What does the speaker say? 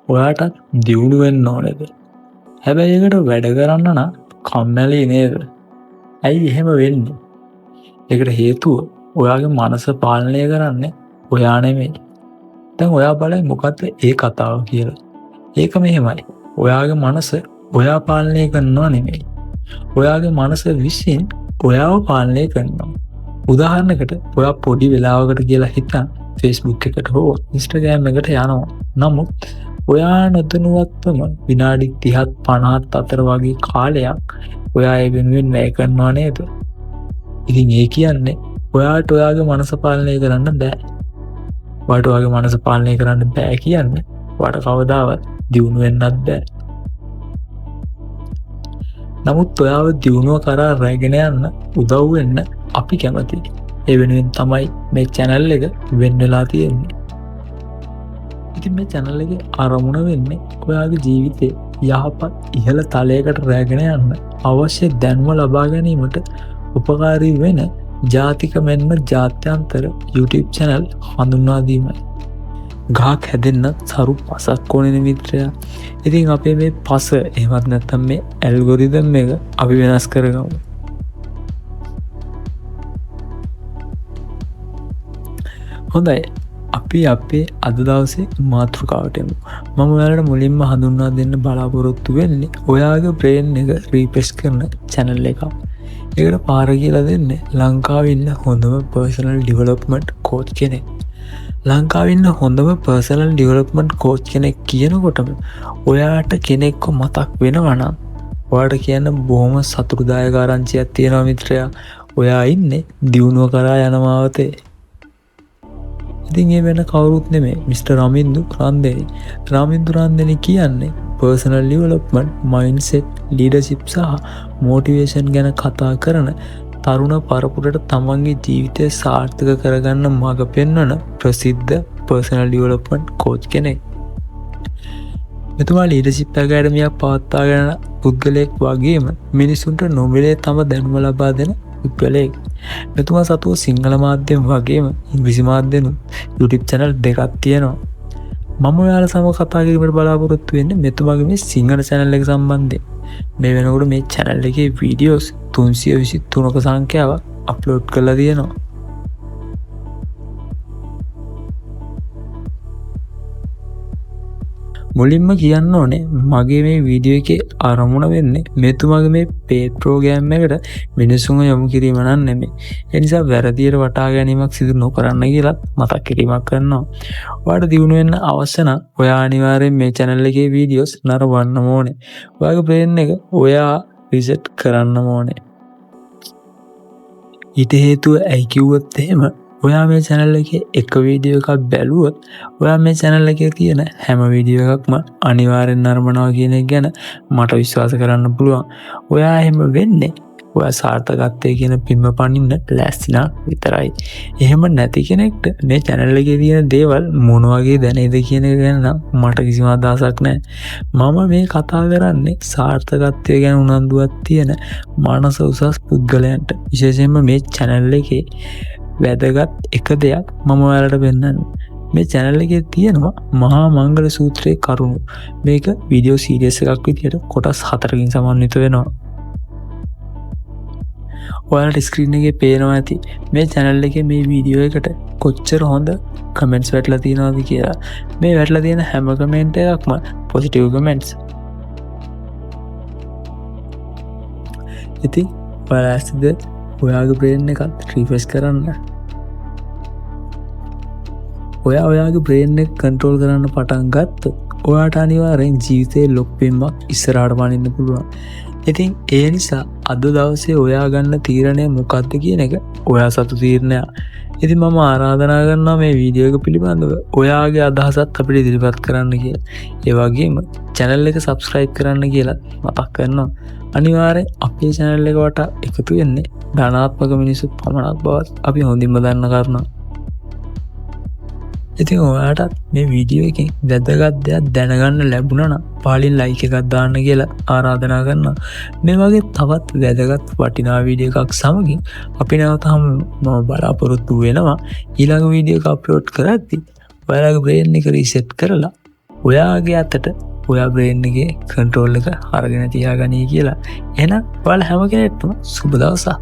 ඔයාටත් දියුණු වෙන්න ඕනේද? හැබැයි ඒකට වැඩ කරන්න නම් කම්මැලි නේද? ඇයි එහෙම වෙන්නේ? ඒකට හේතුව ඔයාගේ මනස පාලනය කරන්නේ ඔයා නෙමෙයි. දැන් ඔයා බලයි මොකද්ද ඒ කතාව කියලා. ඒක මෙහෙමයි. ඔයාගේ මනස ඔයා පාලනය කරනවා නෙමෙයි. ඔයාගේ මනස විසින් ඔයාව පාලනය කරනවා. උදාහරණයකට ඔයා පොඩි වෙලාවකට කියලා හිතන් Facebook එකට හෝ Instagram එකට යනවා. නමුත් ඔයා නොදැනුවත්වම විනාඩි 30ත් 50ත් අතර වගේ කාලයක් ඔයා ඒ වෙනුවෙන් වැය කරනවා නේද? ඉතින් ඒ කියන්නේ ඔයාට ඔයාගේ මනස පාලනය කරන්න බෑ. ඔයාට ඔයාගේ මනස පාලනය කරන්න බෑ කියන්නේ ඔයාට කවදාවත් දියුණු වෙන්නත් බෑ. නමුත් ඔයාව දියුණුව කරා රැගෙන යන්න උදව් වෙන්න අපි කැමතියි. ඒ වෙනුවෙන් තමයි මේ channel එක වෙන් වෙලා තියෙන්නේ. ඉතින් මේ channel එකේ අරමුණ වෙන්නේ ඔයාගේ ජීවිතේ යහපත් ඉහළ තලයකට රැගෙන යන්න අවශ්‍ය දැනුම ලබා ගැනීමට උපකාරී වෙන ජාතික මෙන්ම ජාත්‍යන්තර YouTube channel හඳුන්වා දීමයි. ගහක් හැදෙන්නත් සරු පසක් ඕනේ මිත්‍රයා. ඉතින් අපේ මේ පස එහෙමත් නැත්නම් මේ ඇල්ගොරිතම් එක අපි වෙනස් කරගමු. හොඳයි. අපි අපේ අද දවසේ මාතෘකාවට එමු. මම ඔයාලට මුලින්ම හඳුන්වා දෙන්න බලාපොරොත්තු වෙන්නේ ඔයාගේ බ්‍රේන් එක රීෆ්‍රෙෂ් කරන channel එකක්. ඒකට පාර කියලා දෙන්නේ ලංකාවේ ඉන්න හොඳම personal development coach කෙනෙක්. ලංකාවේ ඉන්න හොඳම personal development coach කෙනෙක් කියනකොටම ඔයාට කෙනෙක්ව මතක් වෙනවා නම් ඔයාට කියන්න බොහොම සතුටුදායක ආරංචියක් තියෙනවා මිත්‍රයා. ඔයා ඉන්නේ දියුණුව කරා යන මාවතේ. ඉතින් ඒ වෙන කවුරුත් නෙමෙයි මිස්ටර් රමින්දු රන්දෙනි. රමින්දු රන්දෙනි කියන්නේ personal development, mindset, leadership සහ motivation ගැන කතා කරන තරුණ පරපුරට තමන්ගේ ජීවිතය සාර්ථක කරගන්න මඟ පෙන්වන ප්‍රසිද්ධ personal development coach කෙනෙක්. මෙතුමා leadership academy-ක් පවත්වාගෙන පුද්ගලයෙක් වගේම මිනිසුන්ට නොමිලේ තම දැනුම ලබා දෙන පුද්ගලයෙක්. මෙතුමා සතුව සිංහල මාධ්‍යම වගේම ඉංග්‍රීසි මාධ්‍යනුත් YouTube channel දෙකක් තියෙනවා. මම ඔයාලා සමග කතා කිරීමට බලාපොරොත්තු වෙන්නේ මෙතුමාගේ මේ සිංහල channel එක සම්බන්ධයෙන්. මේ වෙනකොට මේ channel එකේ වීඩියෝස් 323ක සංඛ්‍යාවක් අප්ලෝඩ් කරලා තියෙනවා. මුලින්ම කියන්න ඕනේ මගේ මේ වීඩියෝ එකේ අරමුණ වෙන්නේ මෙතුමාගේ මේ paid program එකට මිනිස්සුන්ව යොමු කිරීම නම් නෙමෙයි. ඒ නිසා වැරදියට වටහා ගැනීමක් සිදු නොකරන්න කියලා මතක් කිරීමක් කරනවා. ඔයාලට දියුණු වෙන්න අවශ්‍ය නම් ඔයා අනිවාර්යෙන් මේ channel එකේ වීඩියෝස් නරඹන්න ඕනේ. ඔයාගේ brain එක ඔයා reset කරන්න ඕනේ. ඊට හේතුව ඇයි කිව්වොත් එහෙම ඔයා මේ channel එකේ එක වීඩියෝ එකක් බැලුවොත් ඔයා මේ channel එකේ තියෙන හැම වීඩියෝ එකක්ම අනිවාර්යෙන් නරඹනවා කියන එක ගැන මට විශ්වාස කරන්න පුළුවන්. ඔයා එහෙම වෙන්නේ ඔයා සාර්ථකත්වයේ කියන පින්ම පනින්න ලෑස්ති නම් විතරයි. එහෙම නැති කෙනෙක්ට මේ channel එකේ තියෙන දේවල් මොන වගේ දැනේද කියන එක ගැන නම් මට කිසිම අදහසක් නැහැ. මම මේ කතා කරන්නේ සාර්ථකත්වය ගැන උනන්දුවක් තියෙන මානස උසස් පුද්ගලයන්ට. විශේෂයෙන්ම මේ channel එකේ වැදගත් එක දෙයක් මම ඔයාලට පෙන්නන්න. මේ channel එකේ තියෙනවා මහා මංගල සූත්‍රයේ කරුණු. මේක වීඩියෝ සීරීස් එකක් විදියට කොටස් 4කින් සමන්විත වෙනවා. ඔයාලට ස්ක්‍රීන් එකේ පේනවා ඇති මේ channel එකේ මේ වීඩියෝ එකට කොච්චර හොඳ කමෙන්ට්ස් වැටලා තියෙනවද කියලා. මේ වැටලා තියෙන හැම කමෙන්ට් එකක්ම පොසිටිව් කමෙන්ට්ස්. ඉතින් ඔයාලා ඔයාගේ බ්‍රේන් එකත් රිෆ්‍රෙෂ් කරන්න. ඔයාගේ බ්‍රේන් එක කන්ට්‍රෝල් කරන්න පටන් ගත්තොත් ඔයාට අනිවාර්යෙන් ජීවිතේ ලොක්පෙම්මක් ඉස්සරහට පනින්න පුළුවන්. ඉතින් ඒ නිසා අද දවසේ ඔයා ගන්න තීරණය මොකක්ද කියන එක ඔයා සතු තීරණයක්. ඉතින් මම ආරාධනා කරනවා මේ වීඩියෝ එක පිළිබඳව ඔයාගේ අදහසත් අපිට ඉදිරිපත් කරන්න කියලා. ඒ වගේම channel එක subscribe කරන්න කියලා මතක් කරනවා. අනිවාර්යෙන් අපේ channel එක වට එකතු වෙන්නේ ධනාත්මක මිනිස්සු පමණක් බවත් අපි හොඳින්ම දන්න කාරණා. ඉතින් ඔයාටත් මේ වීඩියෝ එකෙන් වැදගත් දෙයක් දැනගන්න ලැබුණා නම් පාලින් like එකක් දාන්න කියලා ආරාධනා කරනවා. මේ වගේ තවත් වැදගත් වටිනා වීඩියෝ එකක් සමගින් අපි නැවත මම බලාපොරොත්තු වෙනවා ඊළඟ වීඩියෝ එක අප්ලෝඩ් කරද්දී ඔයාලගේ brain එක reset කරලා ඔයාගේ අතට ඔයා බ්‍රේන්ගේ කන්ට්‍රෝල් එක අරගෙන තියාගනී කියලා. එන වල හැම කෙනෙක්ටම සුබ දවසා.